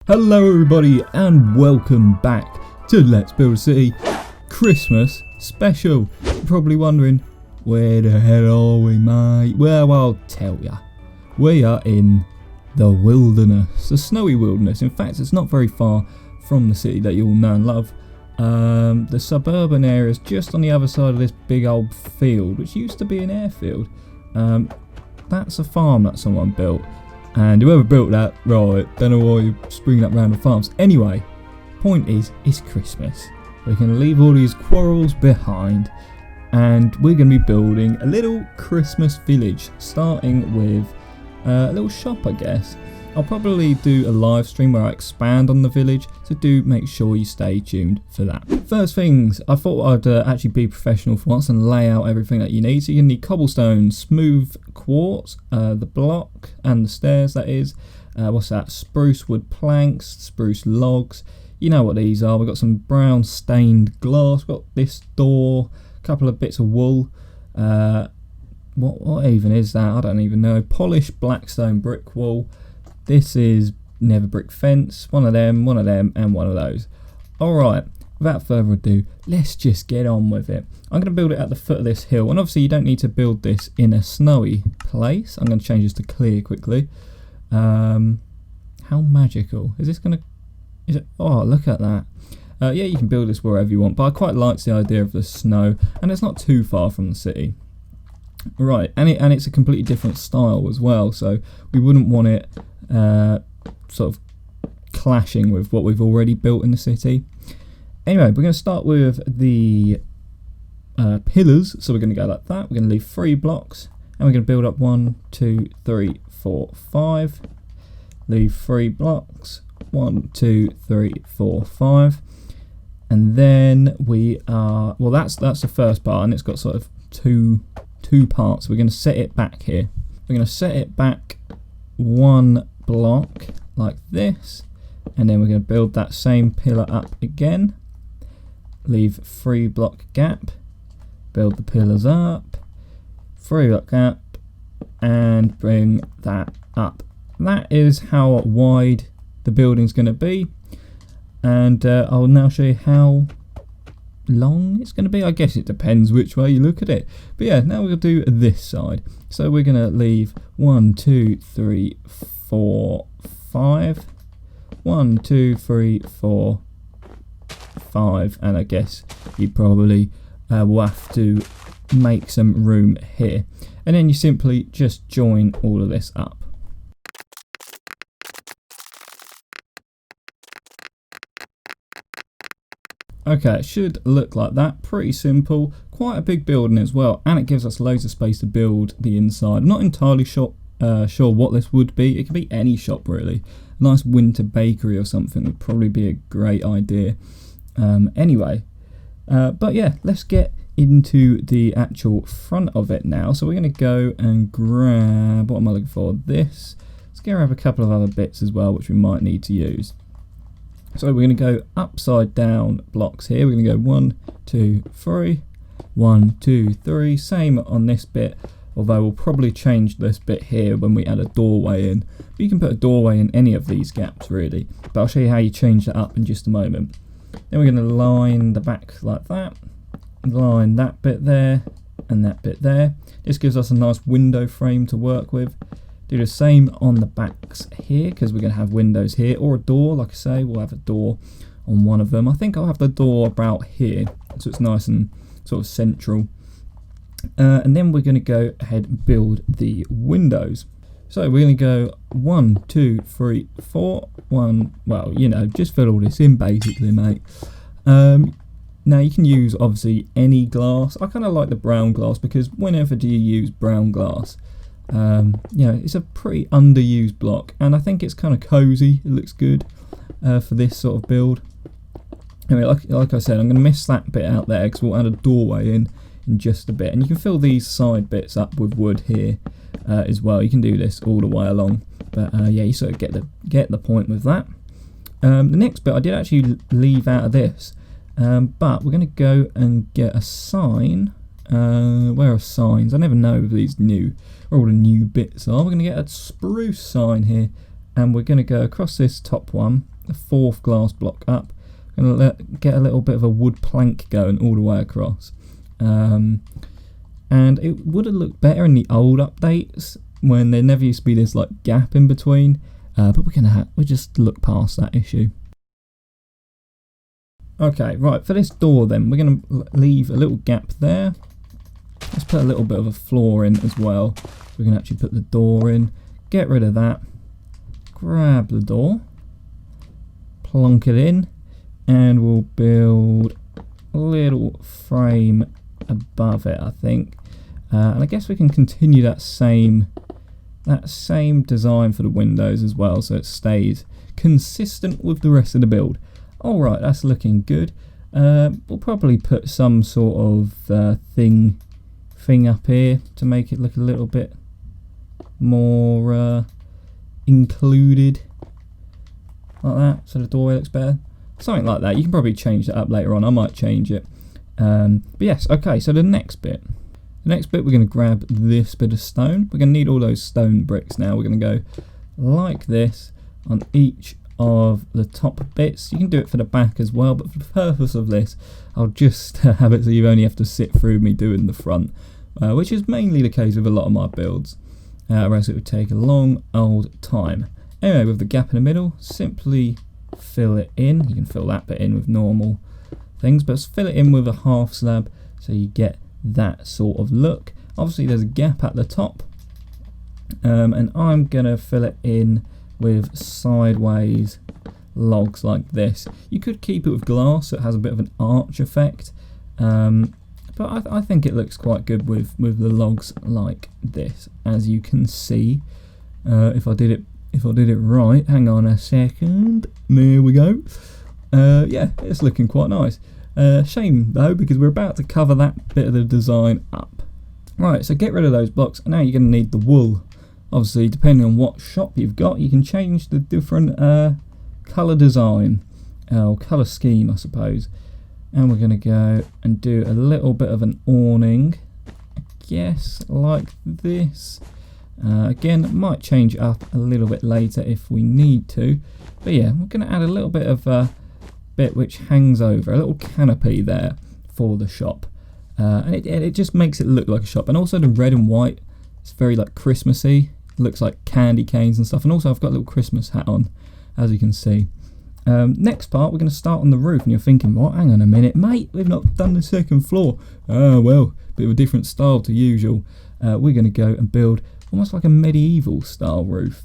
Hello everybody and welcome back to Let's Build a City Christmas special. You're probably wondering, where the hell are we, mate? Well, I'll tell ya. We are in the wilderness, the snowy wilderness. In fact, it's not very far from the city that you all know and love. The suburban area is just on the other side of this big old field, which used to be an airfield. That's a farm that someone built. And whoever built that, right, don't know why you spring that round the farms. Anyway, point is, it's Christmas. We're going to leave all these quarrels behind. And we're going to be building a little Christmas village. Starting with a little shop, I guess. I'll probably do a live stream where I expand on the village. So do make sure you stay tuned for that. First things, I thought I'd actually be professional for once and lay out everything that you need. So you're going to need cobblestone, smooth quartz, the block and the stairs, that is. What's that? Spruce wood planks, spruce logs. You know what these are. We've got some brown stained glass. We've got this door, a couple of bits of wool. What even is that? I don't even know. Polished blackstone brick wall. This is never brick fence. One of them, and one of those. Alright, without further ado, let's just get on with it. I'm going to build it at the foot of this hill, and obviously you don't need to build this in a snowy place. I'm going to change this to clear quickly. How magical. Is this going to... Oh, look at that. Yeah, you can build this wherever you want, but I quite like the idea of the snow, and it's not too far from the city. Right, and it's a completely different style as well, so we wouldn't want it sort of clashing with what we've already built in the city. Anyway, we're going to start with the pillars, so we're going to go like that. We're going to leave 3 blocks, and we're going to build up 1, 2, 3, 4, 5. Leave 3 blocks, 1, 2, 3, 4, 5. And then we are, well, that's the first part, and it's got sort of two parts. We're going to set it back here. We're going to set it back 1 block like this, and then we're going to build that same pillar up again. Leave 3 block gap, build the pillars up, 3 block gap, and bring that up. That is how wide the building's going to be, and I'll now show you how long it's going to be. I guess it depends which way you look at it, but yeah, now we'll do this side. So we're going to leave 1, 2, 3, 4, 5. 1, 2, 3, 4, 5, and I guess you probably will have to make some room here, and then you simply just join all of this up. Okay, it should look like that. Pretty simple, quite a big building as well, and it gives us loads of space to build the inside. I'm not entirely sure what this would be. It could be any shop really. A nice winter bakery or something would probably be a great idea. Anyway, but yeah, let's get into the actual front of it now. So we're going to go and grab, what am I looking for? This. Let's go grab a couple of other bits as well, which we might need to use. So we're going to go upside down blocks here. We're going to go 1, 2, 3, 1, 2, 3. Same on this bit, although we'll probably change this bit here when we add a doorway in. But you can put a doorway in any of these gaps really. But I'll show you how you change that up in just a moment. Then we're going to line the back like that. Line that bit there and that bit there. This gives us a nice window frame to work with. Do the same on the backs here, because we're going to have windows here, or a door. Like I say, we'll have a door on one of them. I think I'll have the door about here, so it's nice and sort of central. And then we're going to go ahead and build the windows. So we're going to go 1, 2, 3, 4. 1, well, you know, just fill all this in basically, mate. Now you can use obviously any glass. I kind of like the brown glass, because whenever do you use brown glass? You know, it's a pretty underused block, and I think it's kind of cozy. It looks good for this sort of build. Anyway, like I said, I'm going to miss that bit out there because we'll add a doorway in just a bit, and you can fill these side bits up with wood here as well. You can do this all the way along, but yeah, you sort of get the point with that. The next bit I did actually leave out of this, but we're going to go and get a sign. Where are signs? I never know if these where all the new bits are. We're going to get a spruce sign here, and we're going to go across this top one. the 4th glass block up. I'm going to get a little bit of a wood plank going all the way across. And it would have looked better in the old updates when there never used to be this like gap in between. But we'll just look past that issue. Okay, right, for this door then, we're going to leave a little gap there. Let's put a little bit of a floor in as well. So we can actually put the door in. Get rid of that. Grab the door. Plonk it in. And we'll build a little frame above it, I think. And I guess we can continue that same design for the windows as well, so it stays consistent with the rest of the build. Alright, that's looking good. We'll probably put some sort of thing up here to make it look a little bit more included, like that, so the doorway looks better. Something like that. You can probably change that up later on. I might change it. But yes, okay, so the next bit we're going to grab this bit of stone. We're going to need all those stone bricks now. We're going to go like this on each of the top bits. You can do it for the back as well, but for the purpose of this, I'll just have it so you only have to sit through me doing the front, which is mainly the case with a lot of my builds, or else it would take a long old time. Anyway, with the gap in the middle, simply fill it in. You can fill that bit in with normal things, but fill it in with a half slab so you get that sort of look. Obviously there's a gap at the top, and I'm gonna fill it in with sideways logs like this. You could keep it with glass so it has a bit of an arch effect, but I think it looks quite good with the logs like this, as you can see. If I did it right, hang on a second, there we go. Yeah, it's looking quite nice. Shame though, because we're about to cover that bit of the design up. Right, so get rid of those blocks, and now you're going to need the wool. Obviously, depending on what shop you've got, you can change the different colour design, or colour scheme, I suppose. And we're going to go and do a little bit of an awning, I guess, like this. Again, might change it up a little bit later if we need to. But yeah, we're going to add a little bit of bit which hangs over, a little canopy there for the shop. And it just makes it look like a shop. And also the red and white, it's very like Christmassy. It looks like candy canes and stuff. And also I've got a little Christmas hat on, as you can see. Next part, we're going to start on the roof. And you're thinking, what? Hang on a minute, mate. We've not done the second floor. Oh, well, bit of a different style to usual. We're going to go and build almost like a medieval style roof.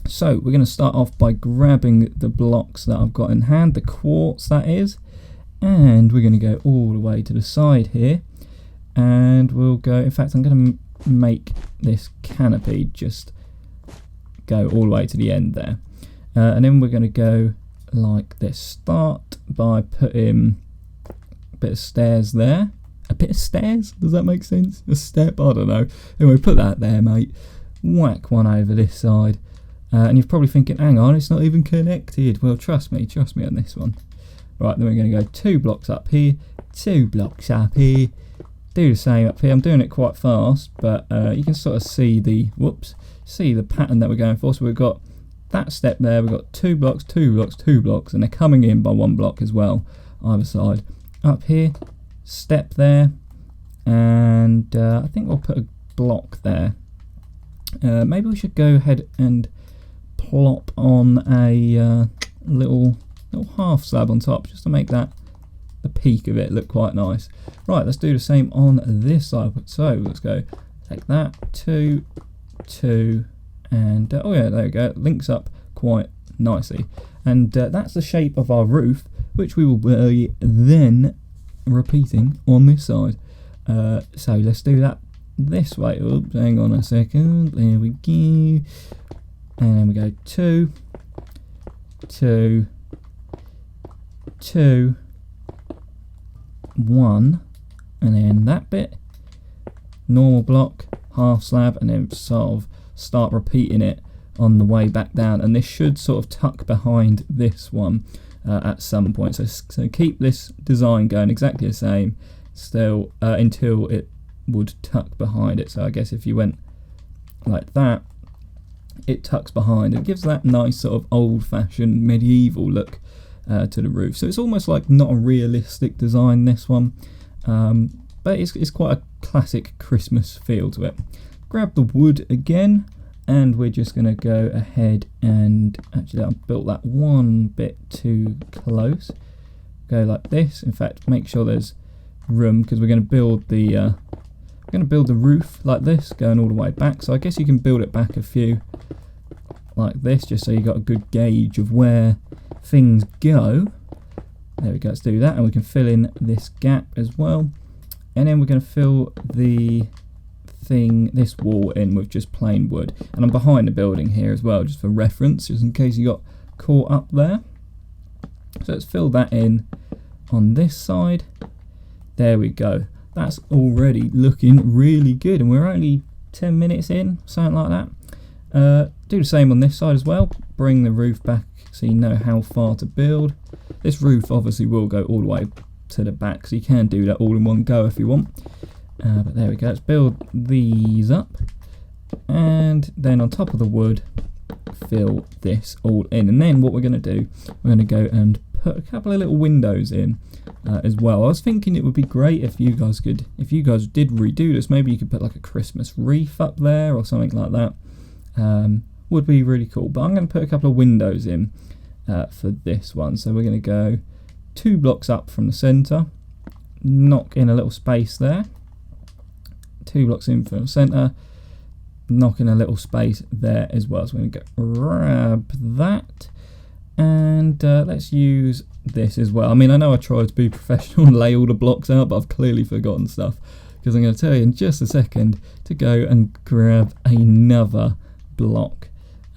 So we're going to start off by grabbing the blocks that I've got in hand, the quartz that is, and we're going to go all the way to the side here, and we'll go, in fact I'm going to make this canopy just go all the way to the end there, and then we're going to go like this. Start by putting a bit of stairs there. A bit of stairs? Does that make sense? A step? I don't know. Anyway, put that there, mate. Whack one over this side. And you're probably thinking, hang on, it's not even connected. Well, trust me on this one. Right, then we're going to go 2 blocks up here, 2 blocks up here. Do the same up here. I'm doing it quite fast, but you can sort of see the pattern that we're going for. So we've got that step there. We've got 2 blocks, 2 blocks, 2 blocks, and they're coming in by 1 block as well, either side. Up here, step there, and I think we'll put a block there. Maybe we should go ahead and plop on a little half slab on top, just to make that the peak of it look quite nice. Right, let's do the same on this side. So let's go take that, 2, 2, and oh yeah, there we go. It links up quite nicely, and that's the shape of our roof, which we will be then repeating on this side. So let's do that this way. Oops, hang on a second. There we go. And then we go 2, 2, 2, 1, and then that bit, normal block, half slab, and then sort of start repeating it on the way back down. And this should sort of tuck behind this one at some point. So keep this design going exactly the same still until it would tuck behind it. So I guess if you went like that, it tucks behind. It gives that nice sort of old-fashioned medieval look to the roof. So it's almost like not a realistic design, this one, but it's quite a classic Christmas feel to it. Grab the wood again, and we're just going to go ahead and actually I built that one bit too close. Go like this. In fact, make sure there's room, because we're going to build the roof like this, going all the way back. So I guess you can build it back a few like this, just so you got a good gauge of where things go. There we go. Let's do that, and we can fill in this gap as well. And then we're going to fill this wall in with just plain wood. And I'm behind the building here as well, just for reference, just in case you got caught up there. So let's fill that in on this side. There we go. That's already looking really good, and we're only 10 minutes in, something like that. Do the same on this side as well. Bring the roof back so you know how far to build. This roof obviously will go all the way to the back, so you can do that all in one go if you want. But there we go. Let's build these up, and then on top of the wood, fill this all in. And then what we're going to do, we're going to go and put a couple of little windows in as well. I was thinking it would be great if you guys did redo this. Maybe you could put like a Christmas wreath up there or something like that. Would be really cool. But I'm going to put a couple of windows in for this one. So we're going to go 2 blocks up from the centre, knock in a little space there. 2 blocks in from the centre, knock in a little space there as well. So we're going to grab that, and let's use this as well. I mean, I know I tried to be professional and lay all the blocks out, but I've clearly forgotten stuff, because I'm going to tell you in just a second to go and grab another block,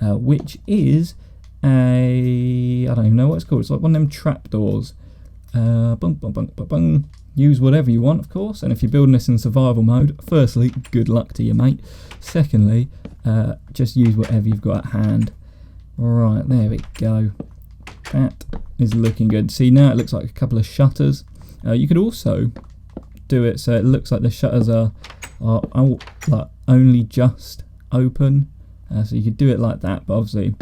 which is I don't even know what it's called. It's like one of them trapdoors. Use whatever you want, of course, and if you're building this in survival mode, firstly, good luck to you, mate. Secondly, just use whatever you've got at hand. Right, there we go. That is looking good. See, now it looks like a couple of shutters. You could also do it so it looks like the shutters are like only just open. So you could do it like that, but obviously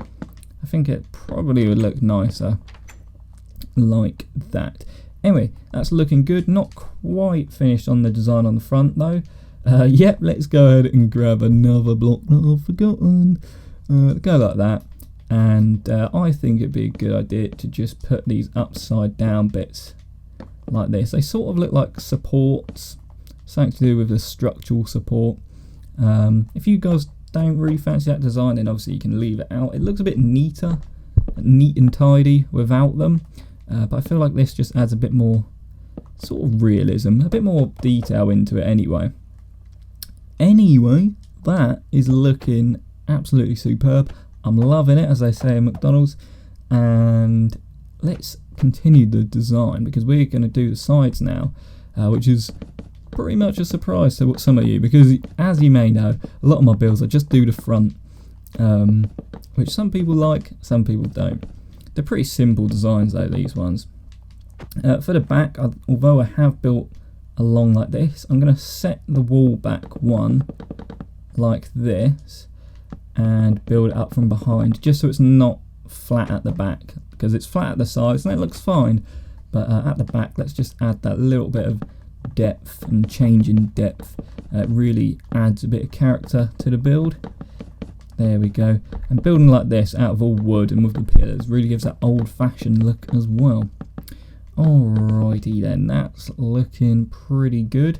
I think it probably would look nicer like that. Anyway, that's looking good. Not quite finished on the design on the front though. Yep, let's go ahead and grab another block that I've forgotten. Go like that. And I think it'd be a good idea to just put these upside down bits like this. They sort of look like supports, something to do with the structural support. If you guys don't really fancy that design, then obviously you can leave it out. It looks a bit neat and tidy without them. But I feel like this just adds a bit more sort of realism, a bit more detail into it anyway. Anyway, that is looking absolutely superb. I'm loving it, as they say in McDonald's. And let's continue the design, because we're going to do the sides now, which is pretty much a surprise to some of you, because as you may know, a lot of my builds I just do the front, which some people like, some people don't. They're pretty simple designs though, these ones. For the back, although I have built along like this, I'm going to set the wall back one like this and build it up from behind, just so it's not flat at the back, because it's flat at the sides and it looks fine, but at the back let's just add that little bit of depth and change in depth. It really adds a bit of character to the build. There we go. And building like this out of all wood and with the pillars really gives that old-fashioned look as well. Alrighty then, that's looking pretty good.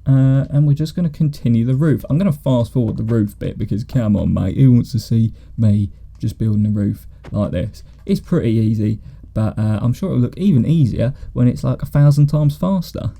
And we're just going to continue the roof. I'm going to fast forward the roof bit, because come on mate, who wants to see me just building a roof like this? It's pretty easy, but I'm sure it'll look even easier when it's like 1,000 times faster.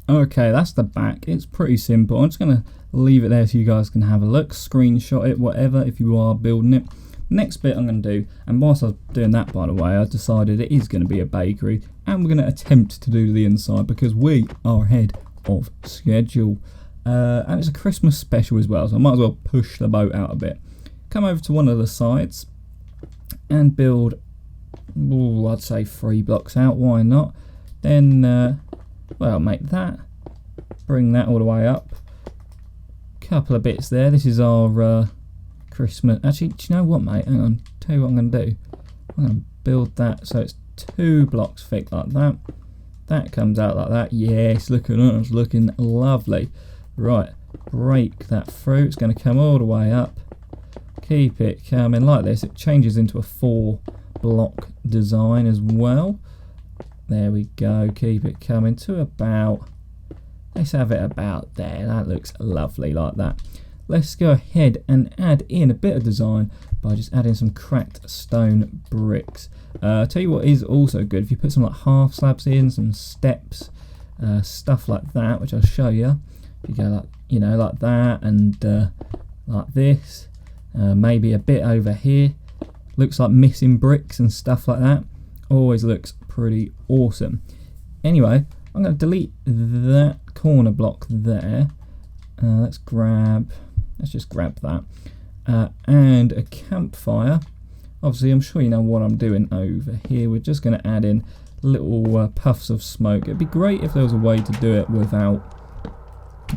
Okay, that's the back. It's pretty simple. I'm just going to leave it there so you guys can have a look, screenshot it, whatever, if you are building it. Next bit I'm going to do, and whilst I was doing that, by the way, I decided it is going to be a bakery, and we're going to attempt to do the inside because we are ahead of schedule. And it's a Christmas special as well, so I might as well push the boat out a bit. Come over to one of the sides and build, I'd say 3 blocks out, why not? Then, well, make that, bring that all the way up. Couple of bits there. This is our Christmas. Actually, do you know what, mate? Hang on. Tell you what I'm going to do. I'm going to build that so it's 2 blocks thick like that. That comes out like that. Yes, look at that. It's looking lovely. Right, break that through. It's going to come all the way up. Keep it coming like this. It changes into a 4-block design as well. There we go. Keep it coming to about, let's have it about there. That looks lovely like that. Let's go ahead and add in a bit of design by just adding some cracked stone bricks. Tell you what is also good, if you put some like half slabs in, some steps, stuff like that, which I'll show you. If you go like, you know, like that and like this, maybe a bit over here, looks like missing bricks and stuff like that. Always looks pretty awesome. Anyway, I'm going to delete that corner block there. Let's just grab that. And a campfire. Obviously, I'm sure you know what I'm doing over here. We're just going to add in little puffs of smoke. It'd be great if there was a way to do it without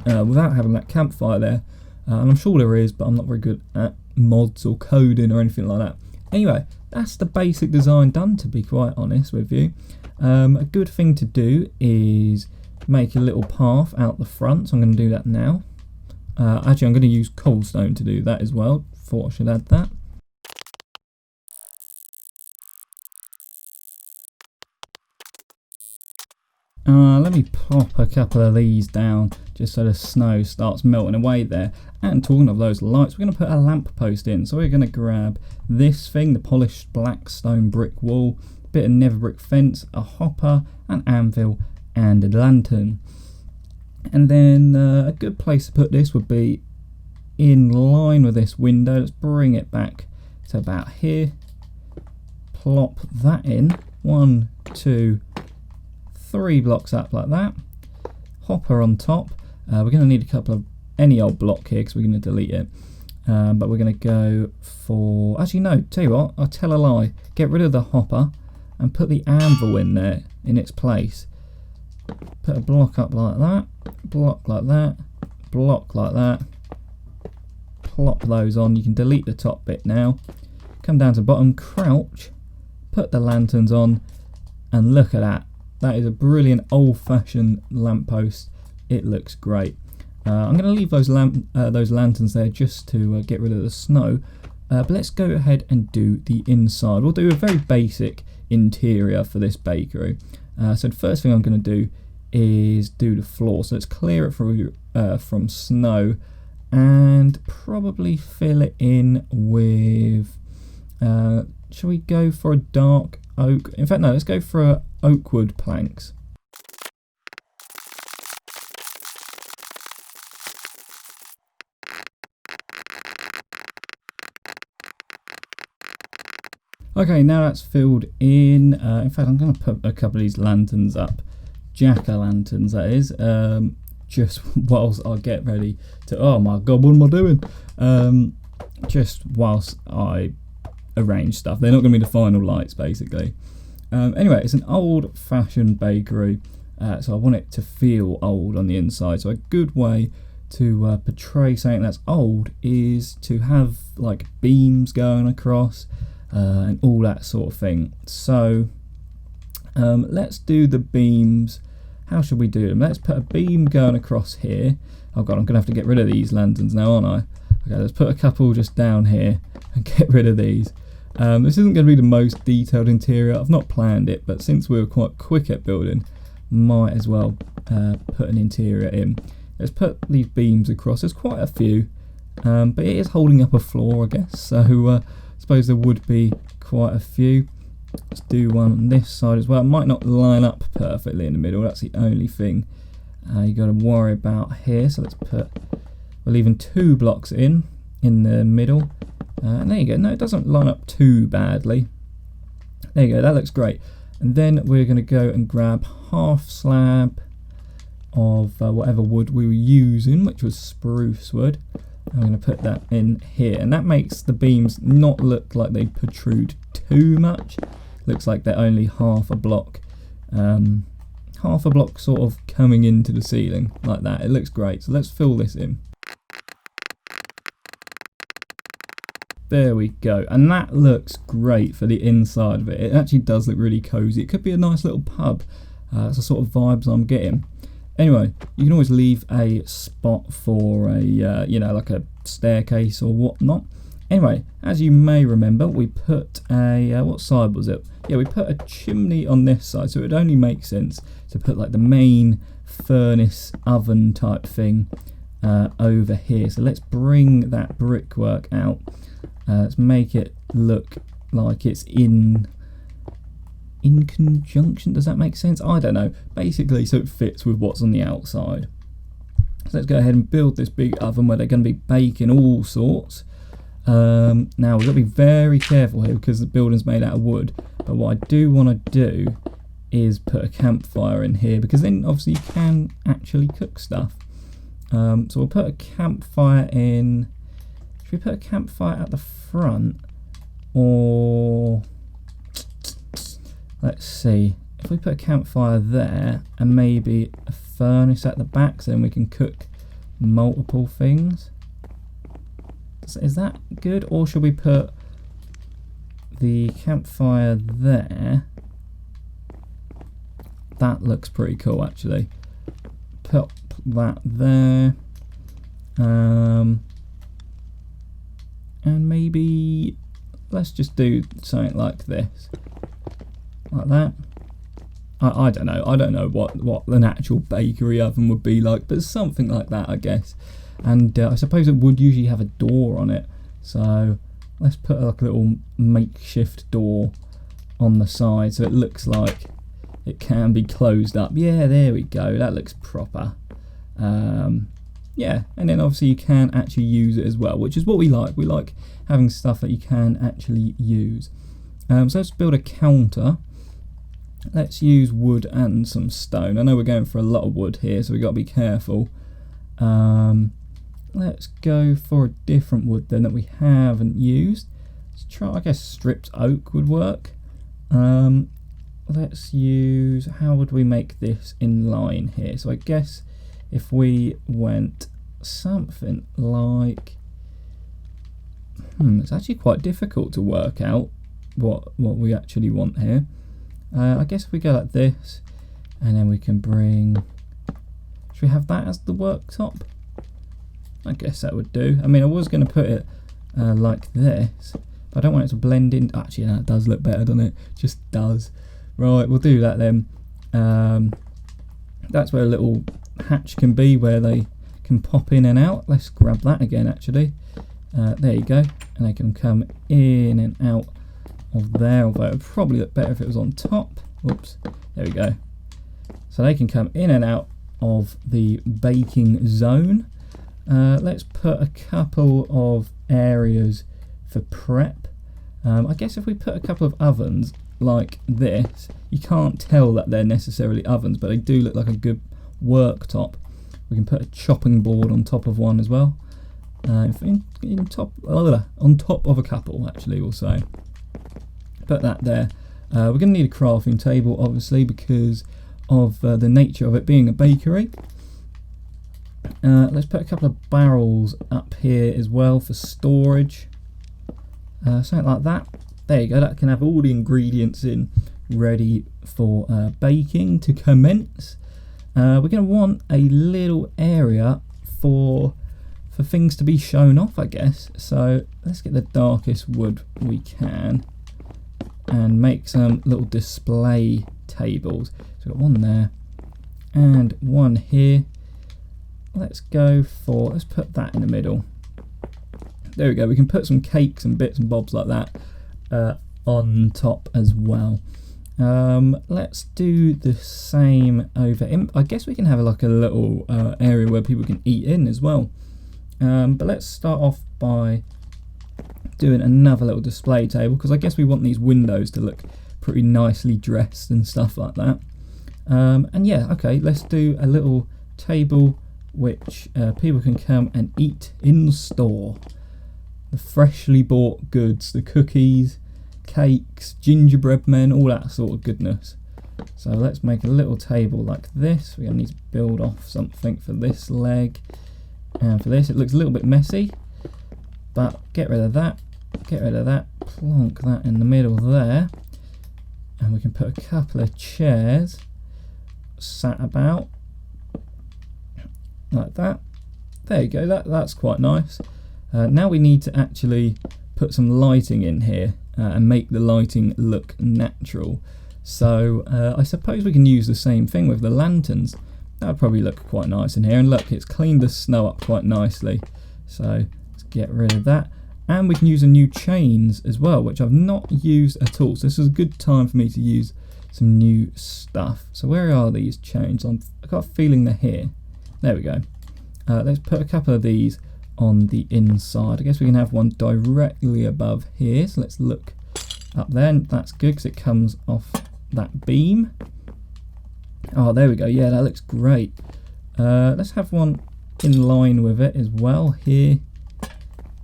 having that campfire there. And I'm sure there is, but I'm not very good at mods or coding or anything like that. Anyway, that's the basic design done, to be quite honest with you. A good thing to do is make a little path out the front, so I'm going to do that now. Actually, I'm going to use cobblestone to do that as well. Thought I should add that. Let me pop a couple of these down just so the snow starts melting away there. And talking of those lights, we're going to put a lamp post in. So we're going to grab this thing, the polished black stone brick wall, a bit of nether brick fence, a hopper, an anvil, and a lantern. And then a good place to put this would be in line with this window. Let's bring it back to about here. Plop that in. 1, 2, 3 blocks up like that. Hopper on top. We're going to need a couple of any old block here because we're going to delete it. But we're going to go for... Actually, no. Tell you what. I'll tell a lie. Get rid of the hopper and put the anvil in there in its place. Put a block up like that. Block like that. Block like that. Plop those on. You can delete the top bit now. Come down to bottom. Crouch. Put the lanterns on. And look at that. That is a brilliant old-fashioned lamppost. It looks great. I'm going to leave those lanterns there just to get rid of the snow. But let's go ahead and do the inside. We'll do a very basic interior for this bakery. So the first thing I'm going to do is do the floor. So let's clear it from snow and probably fill it in with... shall we go for a dark oak? In fact, no, let's go for oak wood planks. Okay, now that's filled in. In fact, I'm going to put a couple of these lanterns up. Jack-o'-lanterns, that is. Just whilst I get ready to... Oh my god, what am I doing? Just whilst I arrange stuff. They're not going to be the final lights, basically. Anyway, it's an old-fashioned bakery. So I want it to feel old on the inside. So a good way to portray something that's old is to have like beams going across. And all that sort of thing. So let's do the beams. How should we do them? Let's put a beam going across here. Oh god, I'm going to have to get rid of these lanterns now, aren't I? Okay, let's put a couple just down here and get rid of these. This isn't going to be the most detailed interior. I've not planned it, but since we were quite quick at building, might as well put an interior in. Let's put these beams across. There's quite a few, but it is holding up a floor, I guess. So I suppose there would be quite a few. Let's do one on this side as well. It might not line up perfectly in the middle. That's the only thing you got to worry about here. So let's put... We're leaving 2 blocks in the middle. And there you go. No, it doesn't line up too badly. There you go, that looks great. And then we're going to go and grab half slab of whatever wood we were using, which was spruce wood. I'm going to put that in here, and that makes the beams not look like they protrude too much. Looks like they're only half a block sort of coming into the ceiling like that. It looks great. So let's fill this in. There we go, and that looks great for the inside of it. It actually does look really cozy. It could be a nice little pub. That's the sort of vibes I'm getting. Anyway, you can always leave a spot for a you know, like a staircase or whatnot. Anyway, as you may remember, we put a what side was it? Yeah, we put a chimney on this side, so it would only make sense to put like the main furnace oven type thing over here. So let's bring that brickwork out. Let's make it look like it's in conjunction. Does that make sense? I don't know. Basically, so it fits with what's on the outside. So let's go ahead and build this big oven where they're going to be baking all sorts. Now we've got to be very careful here because the building's made out of wood. But what I do want to do is put a campfire in here, because then obviously you can actually cook stuff. So we'll put a campfire in. Should we put a campfire at the front, or let's see, if we put a campfire there and maybe a furnace at the back, so then we can cook multiple things. Is that good, or should we put the campfire there? That looks pretty cool actually. Put that there. And maybe let's just do something like this, like that. I don't know. I don't know what an actual bakery oven would be like, but something like that, I guess. And I suppose it would usually have a door on it, so let's put like a little makeshift door on the side so it looks like it can be closed up. Yeah, there we go. That looks proper. Yeah, and then obviously you can actually use it as well, which is what we like. We like having stuff that you can actually use. So let's build a counter. Let's use wood and some stone. I know we're going for a lot of wood here, so we've got to be careful. Let's go for a different wood then that we haven't used. Let's try, I guess stripped oak would work. Let's use, how would we make this in line here? So I guess if we went something like, it's actually quite difficult to work out what we actually want here. I guess if we go like this, and then we can bring, should we have that as the worktop? I guess that would do. I mean, I was going to put it like this, but I don't want it to blend in. Actually, no, it does look better, doesn't it? Just does. Right, we'll do that then. That's where a little hatch can be, where they can pop in and out. Let's grab that again actually. There you go, and they can come in and out of there, although it would probably look better if it was on top. Whoops, there we go. So they can come in and out of the baking zone. Let's put a couple of areas for prep. I guess if we put a couple of ovens like this, you can't tell that they're necessarily ovens, but they do look like a good worktop. We can put a chopping board on top of one as well. On top of a couple, actually, we'll say. Put that there. We're going to need a crafting table, obviously, because of the nature of it being a bakery. Let's put a couple of barrels up here as well for storage. Something like that. There you go, that can have all the ingredients in ready for baking to commence. We're going to want a little area for things to be shown off, I guess. So let's get the darkest wood we can and make some little display tables. So we've got one there and one here. Let's put that in the middle. There we go, we can put some cakes and bits and bobs like that on top as well. Let's do the same over in. I guess we can have like a little area where people can eat in as well. But let's start off by doing another little display table, because I guess we want these windows to look pretty nicely dressed and stuff like that. And yeah, okay, let's do a little table which people can come and eat in store. The freshly bought goods, the cookies, cakes, gingerbread men, all that sort of goodness. So let's make a little table like this. We're going to need to build off something for this leg. And for this, it looks a little bit messy, but get rid of that, plonk that in the middle there. And we can put a couple of chairs sat about like that. There you go, that's quite nice. Now we need to actually put some lighting in here and make the lighting look natural. So I suppose we can use the same thing with the lanterns. That would probably look quite nice in here. And look, it's cleaned the snow up quite nicely. So let's get rid of that. And we can use a new chains as well, which I've not used at all. So this is a good time for me to use some new stuff. So where are these chains? I've got a feeling they're here. There we go. Let's put a couple of these on the inside. I guess we can have one directly above here. So let's look up there. And that's good because it comes off that beam. Oh, there we go. Yeah, that looks great. Let's have one in line with it as well here.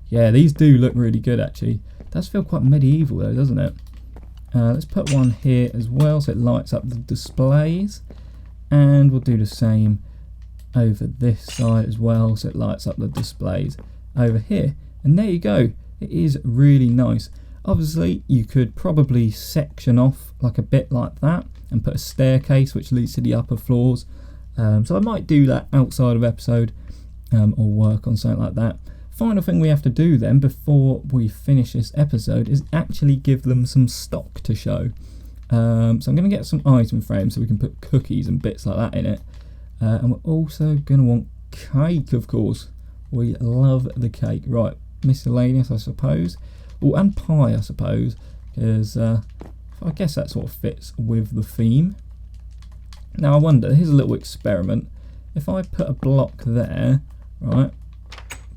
Yeah, these do look really good actually. It does feel quite medieval though, doesn't it? Let's put one here as well so it lights up the displays. And we'll do the same over this side as well so it lights up the displays over here. And there you go. It is really nice. Obviously, you could probably section off like a bit like that and put a staircase which leads to the upper floors. So I might do that outside of episode or work on something like that. Final thing we have to do then before we finish this episode is actually give them some stock to show. So I'm going to get some item frames so we can put cookies and bits like that in it. And we're also going to want cake, of course. We love the cake. Right, miscellaneous, I suppose. Oh, and pie, I suppose, because I guess that sort of fits with the theme. Now, I wonder, here's a little experiment. If I put a block there, right,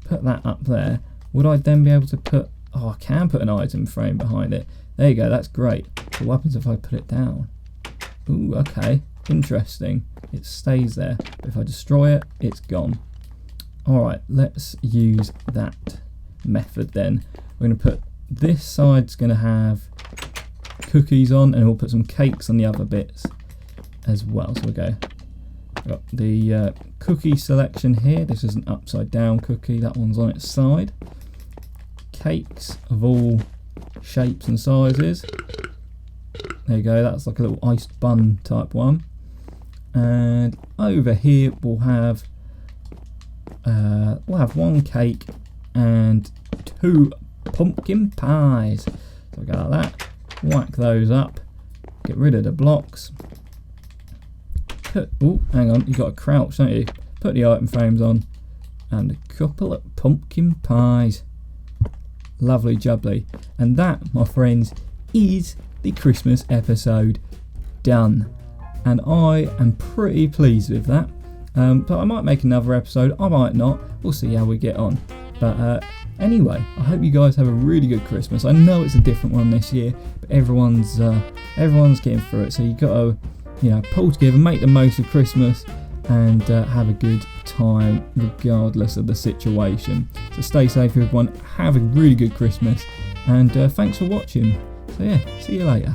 put that up there, would I then be able to put... Oh, I can put an item frame behind it. There you go, that's great. But what happens if I put it down? Ooh, okay, interesting. It stays there. But if I destroy it, it's gone. Alright, let's use that method then. We're going to put... This side's going to have cookies on, and we'll put some cakes on the other bits as well. So we'll go... Got the cookie selection here. This is an upside down cookie. That one's on its side. Cakes of all shapes and sizes. There you go. That's like a little iced bun type one. And over here we'll have one cake and 2 pumpkin pies. So we go like that. Whack those up. Get rid of the blocks. Oh, hang on, you got to crouch, don't you? Put the item frames on, and a couple of pumpkin pies. Lovely jubbly. And that, my friends, is the Christmas episode done. And I am pretty pleased with that. But I might make another episode, I might not. We'll see how we get on. But anyway, I hope you guys have a really good Christmas. I know it's a different one this year, but everyone's getting through it. So you got to, pull together, make the most of Christmas, and have a good time regardless of the situation. So stay safe, everyone. Have a really good Christmas, and thanks for watching. So yeah, see you later.